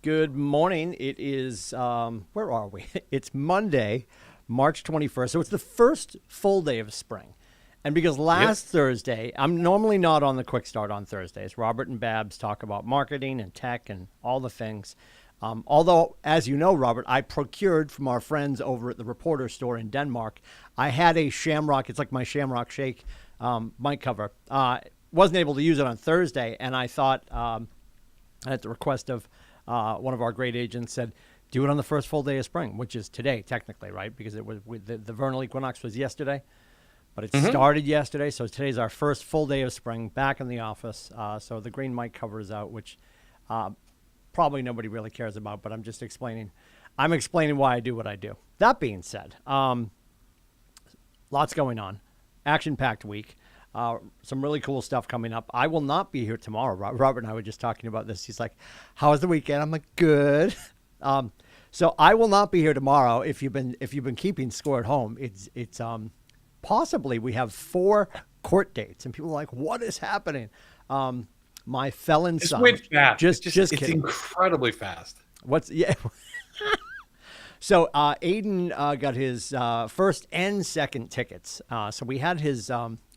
Good morning. It is, where are we? It's Monday, March 21st. So it's the first full day of spring. And because Yep. last Thursday, I'm normally not on the Quick Start on Thursdays. Robert and Babs talk about marketing and tech and all the things. Although, as you know, Robert, I procured from our friends over at the Reporter store in Denmark. I had a Shamrock, it's like my Shamrock Shake mic cover. Wasn't able to use it on Thursday, and I thought, at the request of one of our great agents, said, do it on the first full day of spring, which is today, technically, right? Because it was the vernal equinox was yesterday, but it hmm started yesterday. So today's our first full day of spring back in the office. So the green mic cover is out, which probably nobody really cares about, but I'm just explaining. I'm explaining why I do what I do. That being said, lots going on. Action-packed week. Some really cool stuff coming up. I will not be here tomorrow. Robert and I were just talking about this. He's like, "How was the weekend?" I'm like, "Good." So I will not be here tomorrow. If you've been keeping score at home, it's possibly we have 4 court dates, and people are like, "What is happening?" My felon It's son. way fast. Just It's kidding. incredibly fast. What's yeah? So Aiden got his first and second tickets. So we had his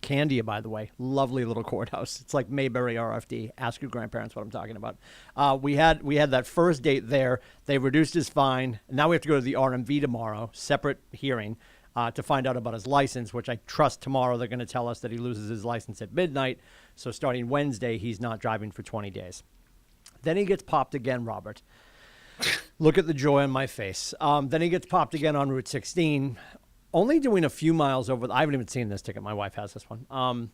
Candia, by the way, lovely little courthouse. It's like Mayberry RFD. Ask your grandparents what I'm talking about. We had that first date there. They reduced his fine. Now we have to go to the RMV tomorrow, separate hearing, to find out about his license, which I trust tomorrow they're going to tell us that he loses his license at midnight. So starting Wednesday, he's not driving for 20 days. Then he gets popped again, Robert. Look at the joy on my face. Then he gets popped again on Route 16, only doing a few miles over. I haven't even seen this ticket. My wife has this one.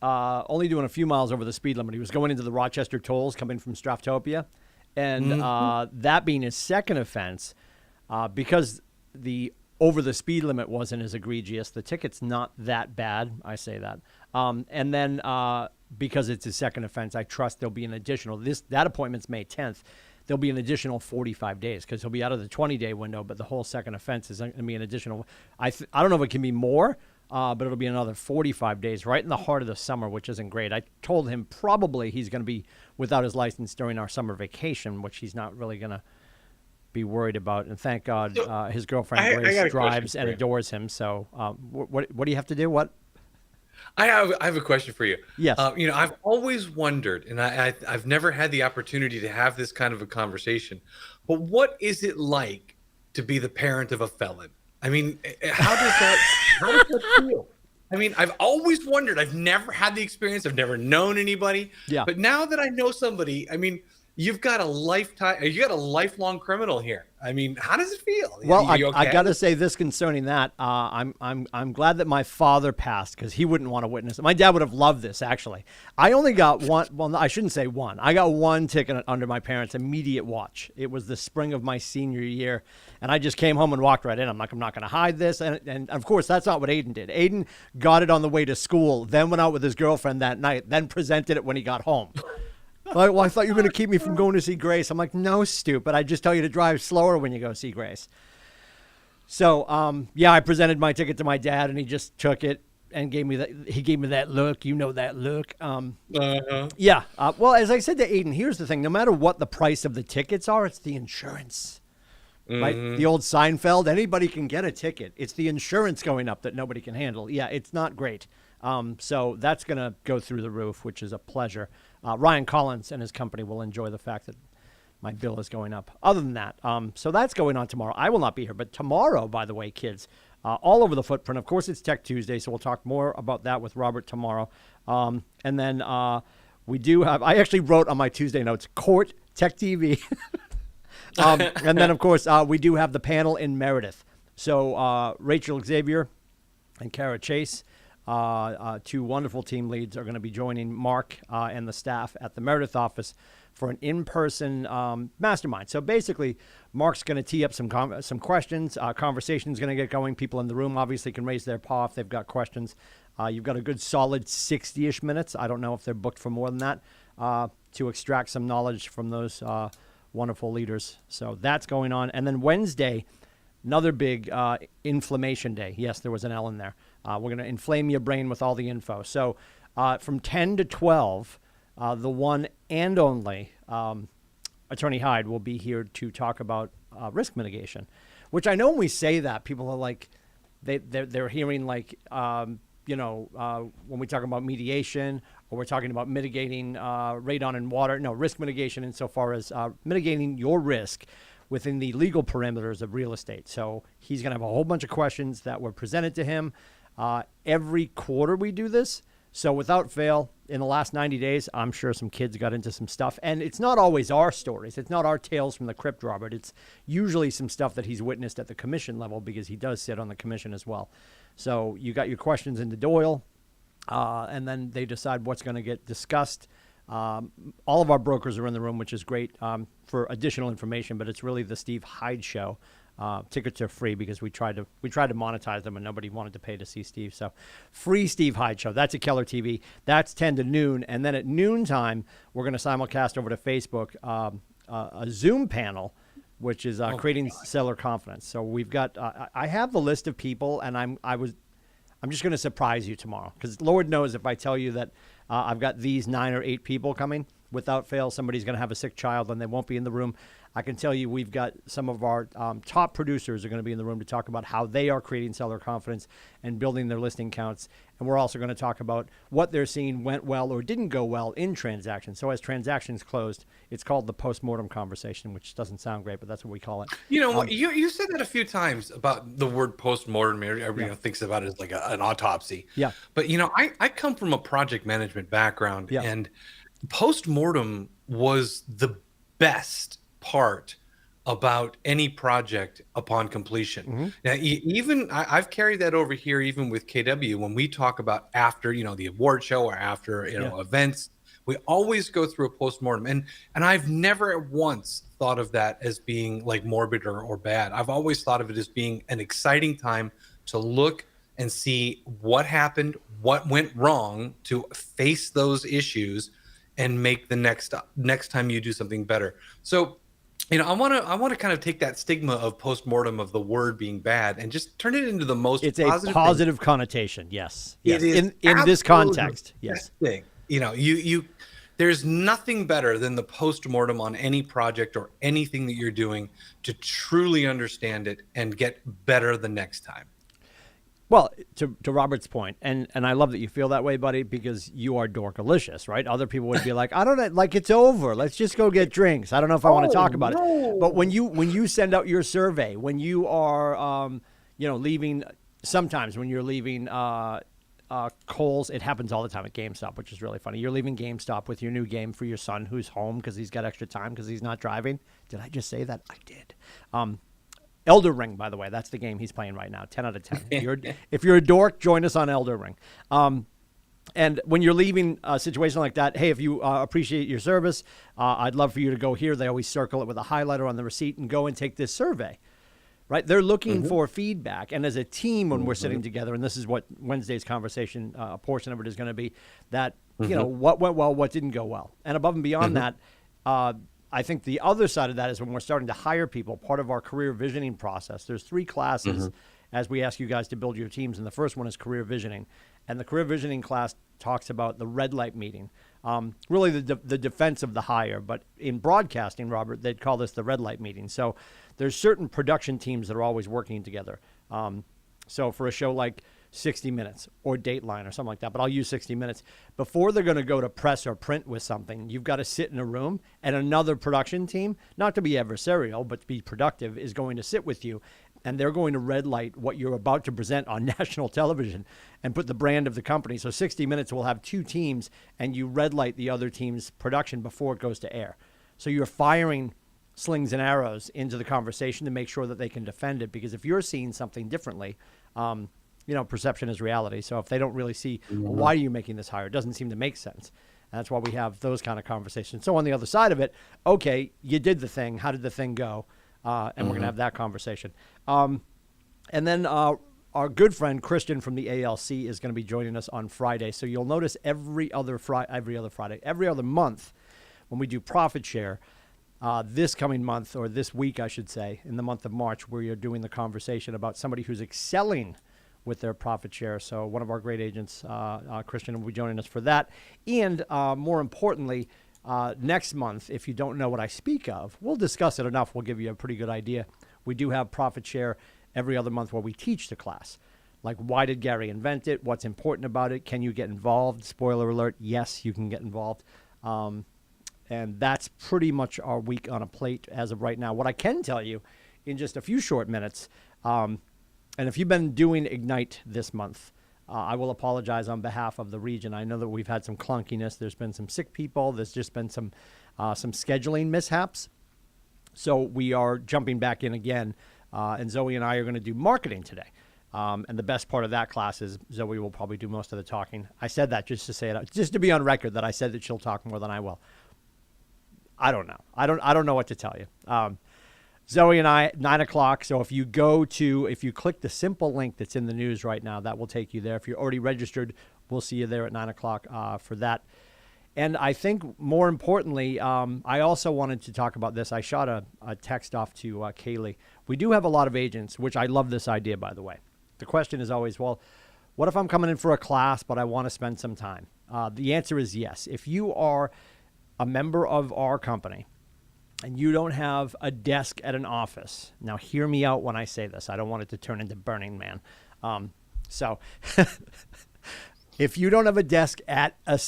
Only doing a few miles over the speed limit. He was going into the Rochester tolls coming from Straftopia. And that being his second offense, because the over the speed limit wasn't as egregious, the ticket's not that bad. I say that. And then because it's his second offense, I trust there'll be an additional. That appointment's May 10th. There'll be an additional 45 days because he'll be out of the 20-day window, but the whole second offense is going to be an additional. I don't know if it can be more, but it'll be another 45 days right in the heart of the summer, which isn't great. I told him probably he's going to be without his license during our summer vacation, which he's not really going to be worried about. And thank God So his girlfriend I Grace got a question drives for and you. adores him. So what do you have to do? What? I have a question for you. Yes. I've always wondered, and I've never had the opportunity to have this kind of a conversation. But what is it like to be the parent of a felon? I mean, how does that feel? I mean, I've always wondered. I've never had the experience. I've never known anybody. Yeah. But now that I know somebody, I mean, you've got a lifetime, you got a lifelong criminal here. I mean, how does it feel? Well, Are you I okay? got to say this concerning that. I'm glad that my father passed because he wouldn't want to witness it. My dad would have loved this, actually. I only got one. Well, I shouldn't say one. I got one ticket under my parents' immediate watch. It was the spring of my senior year, and I just came home and walked right in. I'm like, I'm not going to hide this. And of course, that's not what Aiden did. Aiden got it on the way to school, then went out with his girlfriend that night, then presented it when he got home. Like, well, I thought you were going to keep me from going to see Grace. I'm like, no, stupid. I just tell you to drive slower when you go see Grace. So, yeah, I presented my ticket to my dad, and he just took it and gave me that. He gave me that look. You know that look. Uh-huh. Yeah. Well, as I said to Aiden, here's the thing. No matter what the price of the tickets are, it's the insurance. Right? The old Seinfeld, anybody can get a ticket. It's the insurance going up that nobody can handle. Yeah, it's not great. So that's going to go through the roof, which is a pleasure. Ryan Collins and his company will enjoy the fact that my bill is going up. Other than that, so that's going on tomorrow. I will not be here. But tomorrow, by the way, kids, all over the footprint. Of course, it's Tech Tuesday, so we'll talk more about that with Robert tomorrow. And then we do have, I actually wrote on my Tuesday notes, Court Tech TV. And then, of course, we do have the panel in Meredith. So Rachel Xavier and Kara Chase, 2 wonderful team leads, are going to be joining Mark and the staff at the Meredith office for an in-person mastermind. So basically, Mark's going to tee up some questions. Conversation's going to get going. People in the room obviously can raise their paw if they've got questions. You've got a good solid 60-ish minutes. I don't know if they're booked for more than that to extract some knowledge from those wonderful leaders. So that's going on. And then Wednesday, another big inflammation day. Yes, there was an L in there. We're going to inflame your brain with all the info. So from 10 to 12, the one and only Attorney Hyde will be here to talk about risk mitigation, which I know when we say that, people are like, they're hearing like, when we talk about mediation or we're talking about mitigating radon in water. No, risk mitigation insofar as mitigating your risk within the legal parameters of real estate. So he's going to have a whole bunch of questions that were presented to him. Every quarter we do this. So without fail, in the last 90 days, I'm sure some kids got into some stuff. And it's not always our stories. It's not our tales from the crypt, Robert. It's usually some stuff that he's witnessed at the commission level because he does sit on the commission as well. So you got your questions into Doyle, and then they decide what's going to get discussed. All of our brokers are in the room, which is great for additional information, but it's really the Steve Hyde Show. Tickets are free because we tried to monetize them and nobody wanted to pay to see Steve. So free Steve Hyde Show. That's at Keller TV. That's 10 to noon. And then at noontime, we're going to simulcast over to Facebook a Zoom panel, which is creating seller confidence. So we've got I have the list of people, and I'm just going to surprise you tomorrow because Lord knows if I tell you that I've got these 9 or 8 people coming, without fail, somebody's going to have a sick child and they won't be in the room. I can tell you we've got some of our top producers are going to be in the room to talk about how they are creating seller confidence and building their listing counts. And we're also going to talk about what they're seeing went well or didn't go well in transactions. So as transactions closed, it's called the postmortem conversation, which doesn't sound great, but that's what we call it. You know, you said that a few times about the word postmortem. Everybody thinks about it as like an autopsy. Yeah. But, I come from a project management background, and postmortem was the best part about any project upon completion. Mm-hmm. Now, even I've carried that over here, even with KW, when we talk about after, the award show or after, events, we always go through a postmortem. And I've never once thought of that as being like morbid or bad. I've always thought of it as being an exciting time to look and see what happened, what went wrong, to face those issues and make the next time you do something better. So, I want to kind of take that stigma of postmortem of the word being bad and just turn it into the most positive. It's a positive connotation. Yes. It is in this context. Yes. Thing. There's nothing better than the postmortem on any project or anything that you're doing to truly understand it and get better the next time. Well, to Robert's point, and I love that you feel that way, buddy, because you are dorkalicious, right? Other people would be like, I don't know, like it's over. Let's just go get drinks. I don't know if I want to talk about it. But when you send out your survey, when you are, leaving, sometimes when you're leaving Kohl's, it happens all the time at GameStop, which is really funny. You're leaving GameStop with your new game for your son who's home because he's got extra time because he's not driving. Did I just say that? I did. Elder Ring, by the way, that's the game he's playing right now. 10 out of 10. If you're a dork, join us on Elder Ring. And when you're leaving a situation like that, hey, if you appreciate your service, I'd love for you to go here. They always circle it with a highlighter on the receipt and go and take this survey, right? They're looking for feedback. And as a team, when we're sitting together, and this is what Wednesday's conversation, a portion of it is going to be, that, what went well, what didn't go well. And above and beyond that, I think the other side of that is when we're starting to hire people, part of our career visioning process. There's 3 classes as we ask you guys to build your teams. And the first one is career visioning. And the career visioning class talks about the red light meeting, really the defense of the hire. But in broadcasting, Robert, they'd call this the red light meeting. So there's certain production teams that are always working together. So for a show like 60 Minutes or Dateline or something like that, but I'll use 60 Minutes. Before they're going to go to press or print with something, you've got to sit in a room, and another production team, not to be adversarial, but to be productive, is going to sit with you, and they're going to red light what you're about to present on national television and put the brand of the company. So 60 Minutes will have 2 teams, and you red light the other team's production before it goes to air. So you're firing slings and arrows into the conversation to make sure that they can defend it, because if you're seeing something differently, perception is reality. So if they don't really see, well, why are you making this hire? It doesn't seem to make sense. And that's why we have those kind of conversations. So on the other side of it, okay, you did the thing. How did the thing go? And we're going to have that conversation. And then our good friend Christian from the ALC is going to be joining us on Friday. So you'll notice every other month when we do profit share, this coming month, or this week, I should say, in the month of March, where you're doing the conversation about somebody who's excelling with their profit share. So one of our great agents, Christian, will be joining us for that. And more importantly, Next month, if you don't know what I speak of, we'll discuss it enough. We'll give you a pretty good idea. We do have profit share every other month where we teach the class. Like, why did Gary invent it? What's important about it? Can you get involved? Spoiler alert, yes, you can get involved. And that's pretty much our week on a plate as of right now. What I can tell you in just a few short minutes, and if you've been doing Ignite this month, I will apologize on behalf of the region. I know that we've had some clunkiness. There's been some sick people. There's just been some scheduling mishaps. So we are jumping back in again, and Zoe and I are going to do marketing today. And the best part of that class is Zoe will probably do most of the talking. I said that just to say it, just to be on record that I said that she'll talk more than I will. I don't know. I don't know what to tell you. Zoe and I, 9 o'clock. So if you click the simple link that's in the news right now, that will take you there. If you're already registered, we'll see you there at 9 o'clock for that. And I think more importantly, I also wanted to talk about this. I shot a text off to Kaylee. We do have a lot of agents, which I love this idea, by the way. The question is always, well, what if I'm coming in for a class, but I want to spend some time? The answer is yes. If you are a member of our company and you don't have a desk at an office, now hear me out when I say this. I don't want it to turn into Burning Man. So if you don't have a desk at a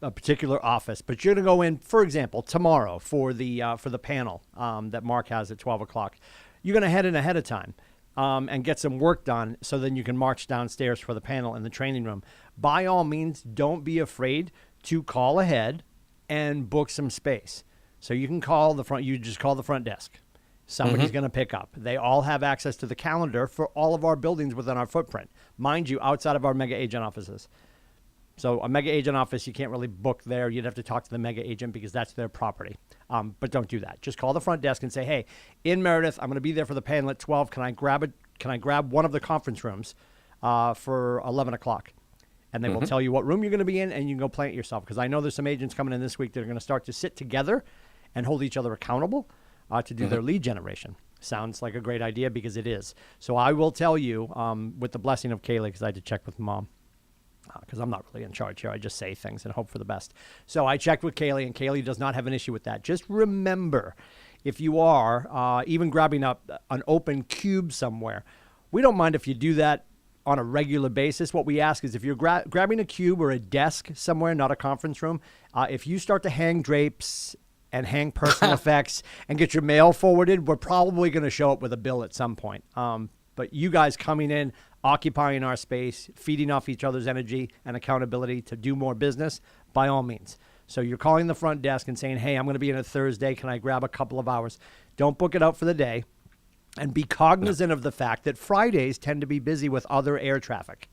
particular office, but you're going to go in, for example, tomorrow for the panel that Mark has at 12 o'clock, you're going to head in ahead of time. And get some work done so then you can march downstairs for the panel in the training room. By all means, don't be afraid to call ahead and book some space. So you can call you just call the front desk. Somebody's going to pick up. They all have access to the calendar for all of our buildings within our footprint. Mind you, outside of our mega agent offices. So a mega agent office, you can't really book there. You'd have to talk to the mega agent because that's their property. But don't do that. Just call the front desk and say, hey, in Meredith, I'm going to be there for the panel at 12. Can I grab one of the conference rooms for 11 o'clock? And they will tell you what room you're going to be in, and you can go plan it yourself. Because I know there's some agents coming in this week that are going to start to sit together and hold each other accountable to do their lead generation. Sounds like a great idea because it is. So I will tell you, with the blessing of Kaylee, because I had to check with Mom, because I'm not really in charge here. I just say things and hope for the best. So I checked with Kaylee, and Kaylee does not have an issue with that. Just remember, if you are even grabbing up an open cube somewhere, we don't mind if you do that on a regular basis. What we ask is if you're grabbing a cube or a desk somewhere, not a conference room, if you start to hang drapes and hang personal effects and get your mail forwarded, we're probably going to show up with a bill at some point. But you guys coming in, occupying our space, feeding off each other's energy and accountability to do more business, by all means. So you're calling the front desk and saying, hey, I'm going to be in a Thursday. Can I grab a couple of hours? Don't book it out for the day. And be cognizant of the fact that Fridays tend to be busy with other air traffic.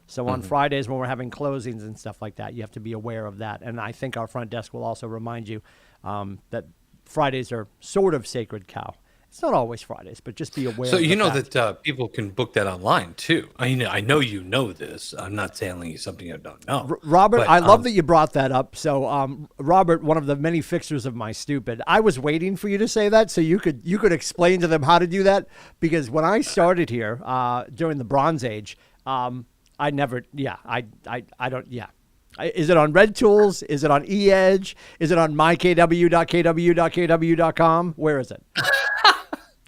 So on Fridays when we're having closings and stuff like that, you have to be aware of that. And I think our front desk will also remind you that Fridays are sort of sacred cow. It's not always Fridays, but just be aware. So of you know fact. that people can book that online too. I know you know this. I'm not telling you something I don't know. Robert, but, I love that you brought that up. So, Robert, one of the many fixers of my stupid, I was waiting for you to say that so you could explain to them how to do that. Because when I started here during the Bronze Age, I never, I don't. Is it on Red Tools? Is it on eEdge? Is it on mykw.kw.kw.kw.com? Where is it?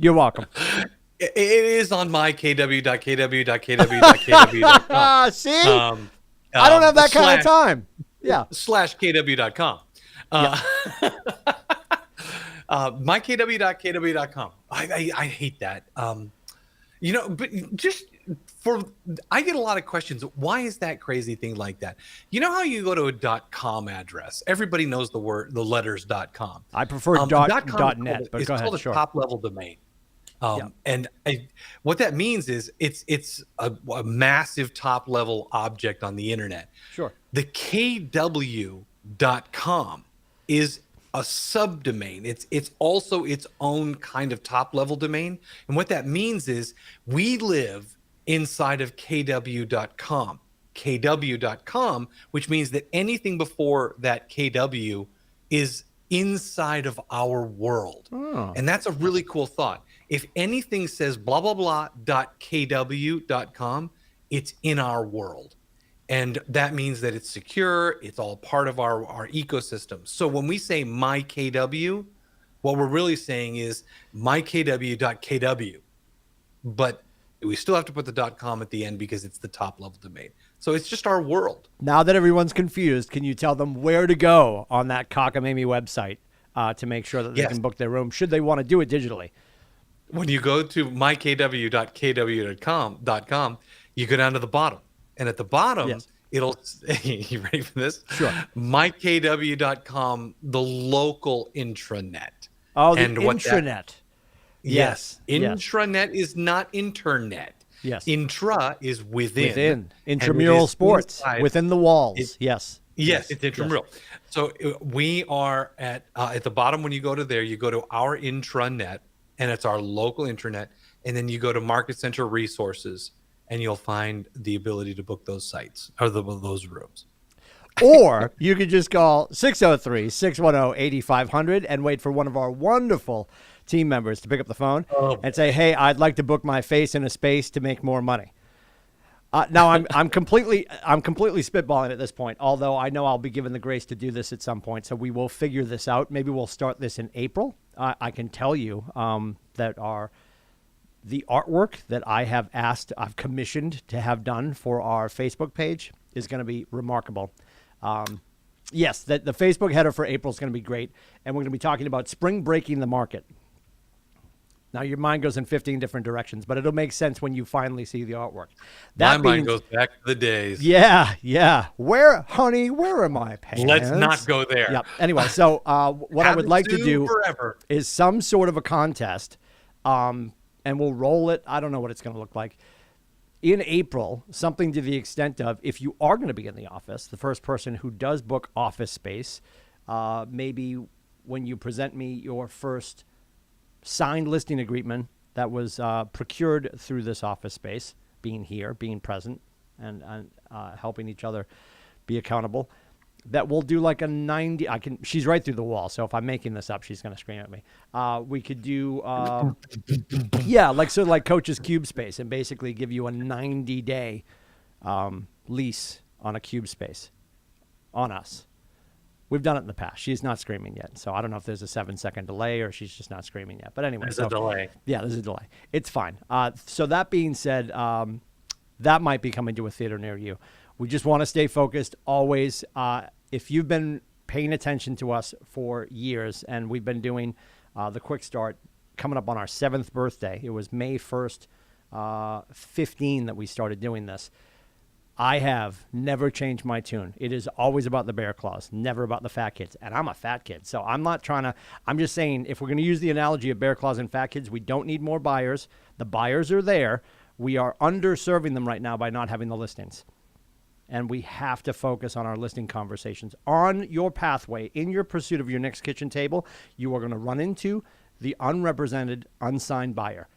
You're welcome. It is on mykw.kw.kw.kw.com. See? I don't have that kind of time. Yeah. /kw.com. mykw.kw.kw.com. I hate that. But just I get a lot of questions. Why is that crazy thing like that? You know how you go to a .com address? Everybody knows the letters .com. I prefer .net, but go ahead. It's called a top-level domain. And what that means is it's a massive top-level object on the internet. Sure. The KW.com is a subdomain. It's also its own kind of top-level domain. And what that means is we live inside of KW.com. KW.com, which means that anything before that KW is inside of our world. Oh. And that's a really cool thought. If anything says blah, blah, blah .kw.com, it's in our world. And that means that it's secure. It's all part of our ecosystem. So when we say my KW, what we're really saying is mykw.kw, but we still have to put the .com at the end because it's the top level domain. So it's just our world. Now that everyone's confused, can you tell them where to go on that cockamamie website to make sure that they can book their room should they want to do it digitally? When you go to mykw.kw.com, you go down to the bottom. And at the bottom, it'll, you ready for this? Sure. mykw.com, the local intranet. Oh, the intranet. Yes. Intranet is not internet. Yes. Intra is within. Intramural sports, within the walls. Yes, it's intramural. Yes. So we are at the bottom. When you go to there, you go to our intranet, and it's our local intranet. And then you go to Market Center Resources, and you'll find the ability to book those sites or those rooms. Or you could just call 603-610-8500 and wait for one of our wonderful team members to pick up the phone and say, "Hey, I'd like to book my face in a space to make more money." Now I'm completely spitballing at this point, although I know I'll be given the grace to do this at some point. So we will figure this out. Maybe we'll start this in April. I can tell you that the artwork that I've commissioned to have done for our Facebook page is going to be remarkable. Yes, the Facebook header for April is going to be great. And we're going to be talking about spring breaking the market. Now, your mind goes in 15 different directions, but it'll make sense when you finally see the artwork. My mind goes back to the days. Yeah. Where are my pants? Let's not go there. Yep. Anyway, so what I would like to do is some sort of a contest, and we'll roll it. I don't know what it's going to look like. In April, something to the extent of, if you are going to be in the office, the first person who does book office space, maybe when you present me your first signed listing agreement that was procured through this office space, being here, being present, and helping each other be accountable, that we'll do like a 90. She's right through the wall, so if I'm making this up, she's going to scream at me. We could do like Coach's Cube Space, and basically give you a 90-day lease on a cube space on us. We've done it in the past. She's not screaming yet, so I don't know if there's a 7-second delay or she's just not screaming yet. But anyway, there's a delay. Yeah, there's a delay. It's fine. So that being said, that might be coming to a theater near you. We just want to stay focused always. If you've been paying attention to us for years, and we've been doing the KWikStart coming up on our 7th birthday. It was May 1st, 15 that we started doing this. I have never changed my tune. It is always about the bear claws, never about the fat kids. And I'm a fat kid, so I'm just saying, if we're going to use the analogy of bear claws and fat kids, we don't need more buyers. The buyers are there. We are underserving them right now by not having the listings. And we have to focus on our listing conversations. On your pathway, in your pursuit of your next kitchen table, you are going to run into the unrepresented, unsigned buyer.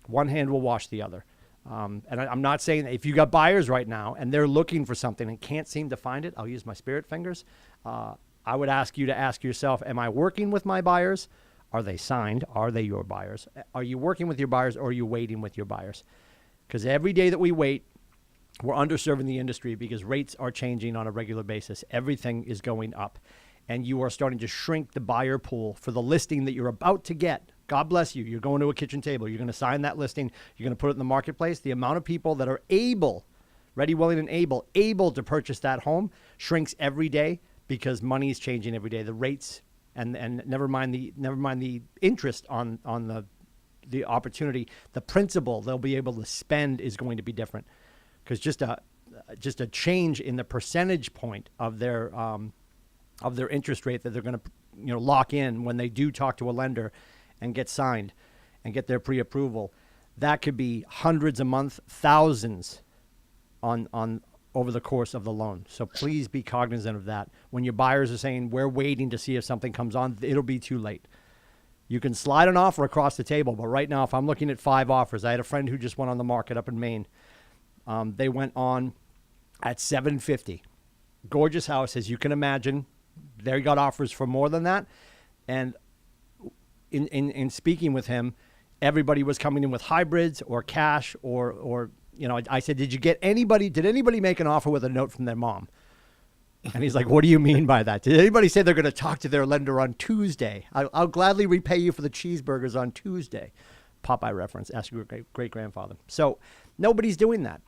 One hand will wash the other. And I'm not saying that if you got buyers right now and they're looking for something and can't seem to find it, I'll use my spirit fingers. I would ask you to ask yourself, am I working with my buyers? Are they signed? Are they your buyers? Are you working with your buyers, or are you waiting with your buyers? Because every day that we wait, we're underserving the industry because rates are changing on a regular basis. Everything is going up, and you are starting to shrink the buyer pool for the listing that you're about to get. God bless you. You're going to a kitchen table. You're going to sign that listing. You're going to put it in the marketplace. The amount of people that are able, ready, willing, and able to purchase that home shrinks every day because money is changing every day. The rates and never mind the interest on the opportunity, the principal they'll be able to spend is going to be different, because just a change in the percentage point of their interest rate that they're going to lock in when they do talk to a lender and get signed and get their pre-approval, that could be hundreds a month, thousands on over the course of the loan. So please be cognizant of that. When your buyers are saying, we're waiting to see if something comes on, it'll be too late. You can slide an offer across the table, but right now, if I'm looking at 5 offers, I had a friend who just went on the market up in Maine. They went on at $750. Gorgeous house, as you can imagine. They got offers for more than that. And in speaking with him, everybody was coming in with hybrids or cash or I said, did anybody make an offer with a note from their mom? And he's like, what do you mean by that? Did anybody say they're going to talk to their lender on Tuesday? I'll gladly repay you for the cheeseburgers on Tuesday. Popeye reference, ask your great-grandfather. So nobody's doing that.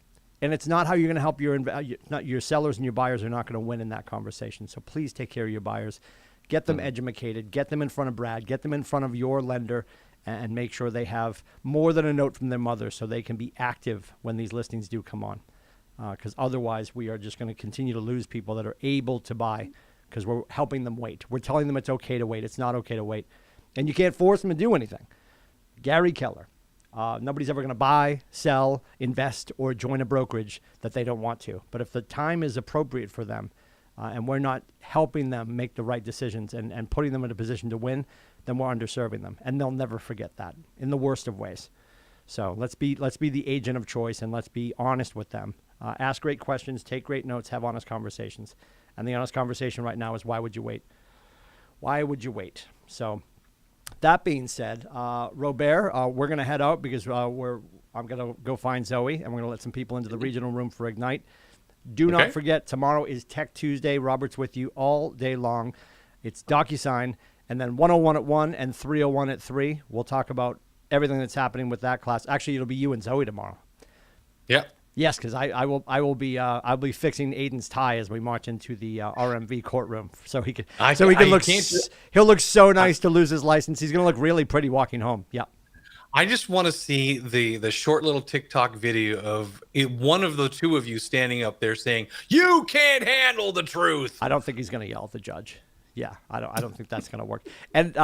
And it's not how you're going to help your sellers, and your buyers are not going to win in that conversation. So please take care of your buyers. Get them educated. Get them in front of Brad. Get them in front of your lender, and make sure they have more than a note from their mother so they can be active when these listings do come on. Because otherwise we are just going to continue to lose people that are able to buy because we're helping them wait. We're telling them it's okay to wait. It's not okay to wait. And you can't force them to do anything. Gary Keller. Nobody's ever going to buy, sell, invest, or join a brokerage that they don't want to. But if the time is appropriate for them and we're not helping them make the right decisions and putting them in a position to win, then we're underserving them. And they'll never forget that in the worst of ways. So let's be the agent of choice, and let's be honest with them. Ask great questions, take great notes, have honest conversations. And the honest conversation right now is, why would you wait? Why would you wait? So that being said, Robert, we're going to head out because I'm going to go find Zoe, and we're going to let some people into the regional room for Ignite. Do not forget, tomorrow is Tech Tuesday. Robert's with you all day long. It's DocuSign, and then 101 at 1 and 301 at 3. We'll talk about everything that's happening with that class. Actually, it'll be you and Zoe tomorrow. Yeah. Yes, because I'll be fixing Aiden's tie as we march into the RMV courtroom, so he can he'll look so nice to lose his license. He's gonna look really pretty walking home. Yeah. I just want to see the short little TikTok video of one of the two of you standing up there saying, "You can't handle the truth." I don't think he's gonna yell at the judge. Yeah, I don't think that's gonna work. And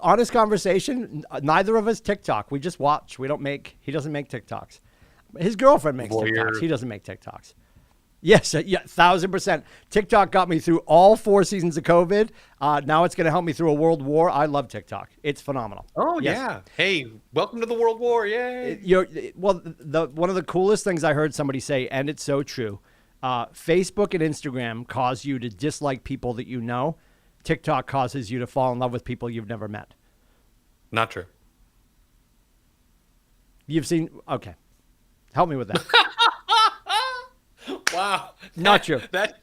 honest conversation. Neither of us TikTok. We just watch. He doesn't make TikToks. His girlfriend makes TikToks. He doesn't make TikToks. Yes, 1,000%. TikTok got me through all 4 seasons of COVID. Now it's going to help me through a world war. I love TikTok. It's phenomenal. Oh, yes. Yeah. Hey, welcome to the world war. Yay. One of the coolest things I heard somebody say, and it's so true, Facebook and Instagram cause you to dislike people that you know. TikTok causes you to fall in love with people you've never met. Not true. You've seen... Okay. Help me with that. Wow. Not true. That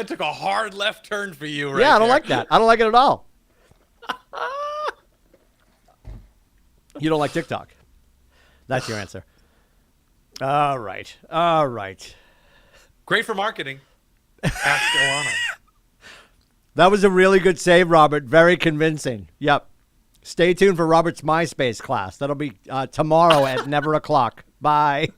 took a hard left turn for you, right? Yeah, I don't like that. I don't like it at all. You don't like TikTok. That's your answer. All right. Great for marketing. Ask Joanna. That was a really good save, Robert. Very convincing. Yep. Stay tuned for Robert's MySpace class. That'll be tomorrow at never o'clock. Bye.